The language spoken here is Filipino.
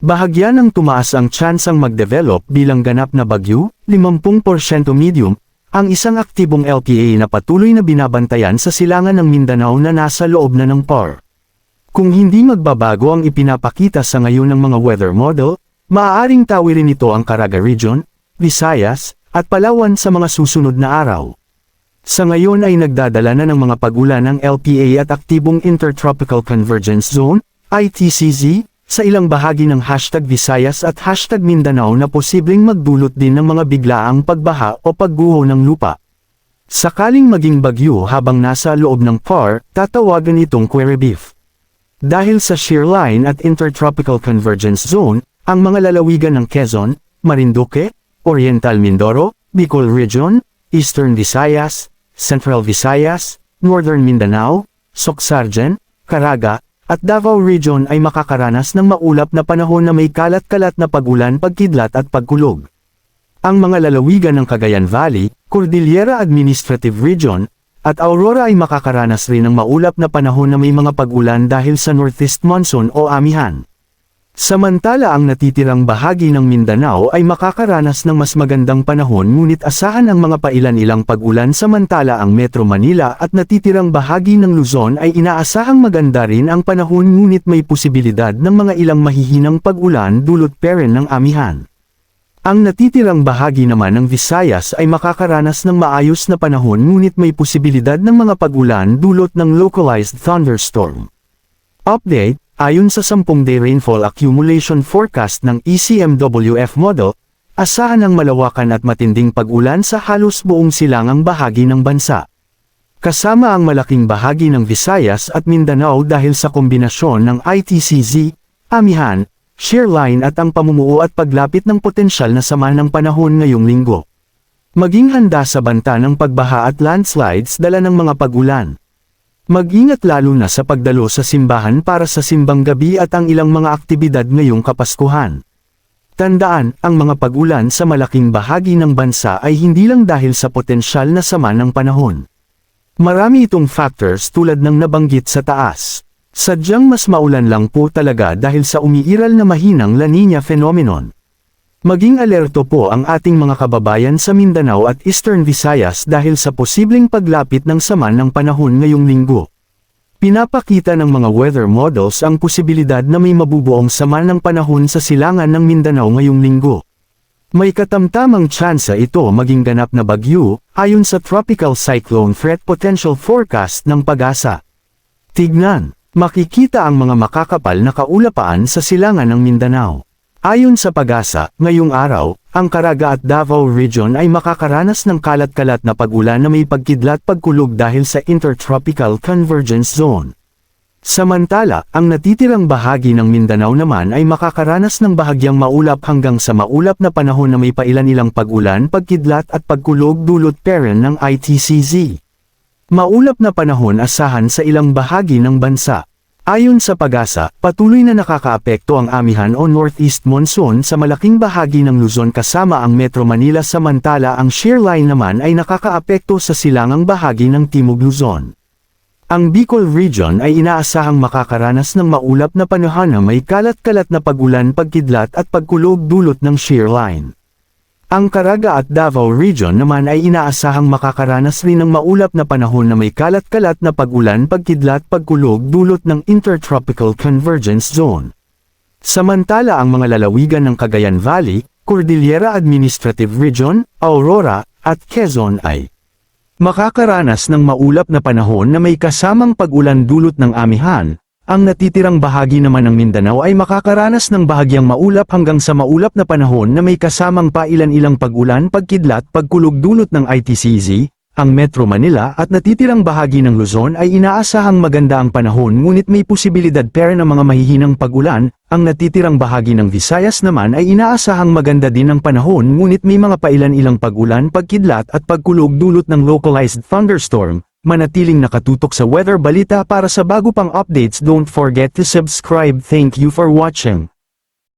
Bahagya ng tumaas ang tsansang mag-develop bilang ganap na bagyo, 50% medium, ang isang aktibong LPA na patuloy na binabantayan sa silangan ng Mindanao na nasa loob na ng PAR. Kung hindi magbabago ang ipinapakita sa ngayon ng mga weather model, maaaring tawirin ito ang Caraga Region, Visayas, at Palawan sa mga susunod na araw. Sa ngayon ay nagdadala na ng mga pagulan ng LPA at aktibong Intertropical Convergence Zone, ITCZ, sa ilang bahagi ng #Visayas at #Mindanao na posibleng magdulot din ng mga biglaang pagbaha o pagguho ng lupa. Sakaling maging bagyo habang nasa loob ng PAR, tatawagan itong Queribif. Dahil sa shear line at Intertropical Convergence Zone, ang mga lalawigan ng Quezon, Marinduque, Oriental Mindoro, Bicol Region, Eastern Visayas, Central Visayas, Northern Mindanao, Soxargen, Caraga, at Davao Region ay makakaranas ng maulap na panahon na may kalat-kalat na pagulan, pagkidlat at pagkulog. Ang mga lalawigan ng Cagayan Valley, Cordillera Administrative Region, at Aurora ay makakaranas rin ng maulap na panahon na may mga pagulan dahil sa Northeast Monsoon o amihan. Samantala ang natitirang bahagi ng Mindanao ay makakaranas ng mas magandang panahon, ngunit asahan ang mga pailan-ilang pag-ulan, samantala ang Metro Manila at natitirang bahagi ng Luzon ay inaasahang maganda rin ang panahon, ngunit may posibilidad ng mga ilang mahihinang pag-ulan dulot pa rin ng amihan. Ang natitirang bahagi naman ng Visayas ay makakaranas ng maayos na panahon, ngunit may posibilidad ng mga pag-ulan dulot ng localized thunderstorm. Update: ayon sa 10-day rainfall accumulation forecast ng ECMWF model, asahan ang malawakan at matinding pag-ulan sa halos buong silangang bahagi ng bansa. Kasama ang malaking bahagi ng Visayas at Mindanao dahil sa kombinasyon ng ITCZ, amihan, shear line at ang pamumuo at paglapit ng potensyal na sama ng panahon ngayong linggo. Maging handa sa banta ng pagbaha at landslides dala ng mga pag-ulan. Mag-ingat lalo na sa pagdalo sa simbahan para sa simbang gabi at ang ilang mga aktibidad ngayong Kapaskuhan. Tandaan, ang mga pag-ulan sa malaking bahagi ng bansa ay hindi lang dahil sa potensyal na sama ng panahon. Marami itong factors tulad ng nabanggit sa taas. Sadyang mas maulan lang po talaga dahil sa umiiral na mahinang La Niña phenomenon. Maging alerto po ang ating mga kababayan sa Mindanao at Eastern Visayas dahil sa posibleng paglapit ng sama ng panahon ngayong linggo. Pinapakita ng mga weather models ang posibilidad na may mabubuong sama ng panahon sa silangan ng Mindanao ngayong linggo. May katamtamang tsansa ito maging ganap na bagyo, ayon sa Tropical Cyclone Threat Potential Forecast ng Pag-asa. Tignan, makikita ang mga makakapal na kaulapaan sa silangan ng Mindanao. Ayon sa Pag-asa, ngayong araw, ang Caraga at Davao Region ay makakaranas ng kalat-kalat na pag-ulan na may pagkidlat pagkulog dahil sa Intertropical Convergence Zone. Samantala, ang natitirang bahagi ng Mindanao naman ay makakaranas ng bahagyang maulap hanggang sa maulap na panahon na may pailan-ilang pag-ulan, pagkidlat at pagkulog dulot pa rin ng ITCZ. Maulap na panahon asahan sa ilang bahagi ng bansa. Ayon sa Pag-asa, patuloy na nakakaapekto ang amihan o Northeast Monsoon sa malaking bahagi ng Luzon kasama ang Metro Manila, samantala ang shear line naman ay nakakaapekto sa silangang bahagi ng Timog Luzon. Ang Bicol Region ay inaasahang makakaranas ng maulap na panahon na may kalat-kalat na pag-ulan, pagkidlat at pagkulog dulot ng shear line. Ang Caraga at Davao Region naman ay inaasahang makakaranas rin ng maulap na panahon na may kalat-kalat na pag-ulan, pagkidlat, pagkulog dulot ng Intertropical Convergence Zone. Samantala ang mga lalawigan ng Cagayan Valley, Cordillera Administrative Region, Aurora, at Quezon ay makakaranas ng maulap na panahon na may kasamang pag-ulan dulot ng amihan. Ang natitirang bahagi naman ng Mindanao ay makakaranas ng bahagyang maulap hanggang sa maulap na panahon na may kasamang pailan-ilang pag-ulan, pagkidlat, pagkulog dulot ng ITCZ. Ang Metro Manila at natitirang bahagi ng Luzon ay inaasahang maganda ang panahon, ngunit may posibilidad pa rin ng mga mahihinang pag-ulan. Ang natitirang bahagi ng Visayas naman ay inaasahang maganda din ang panahon, ngunit may mga pailan-ilang pag-ulan, pagkidlat at pagkulog dulot ng localized thunderstorm. Manatiling nakatutok sa Weather Balita para sa bago pang updates. Don't forget to subscribe. Thank you for watching.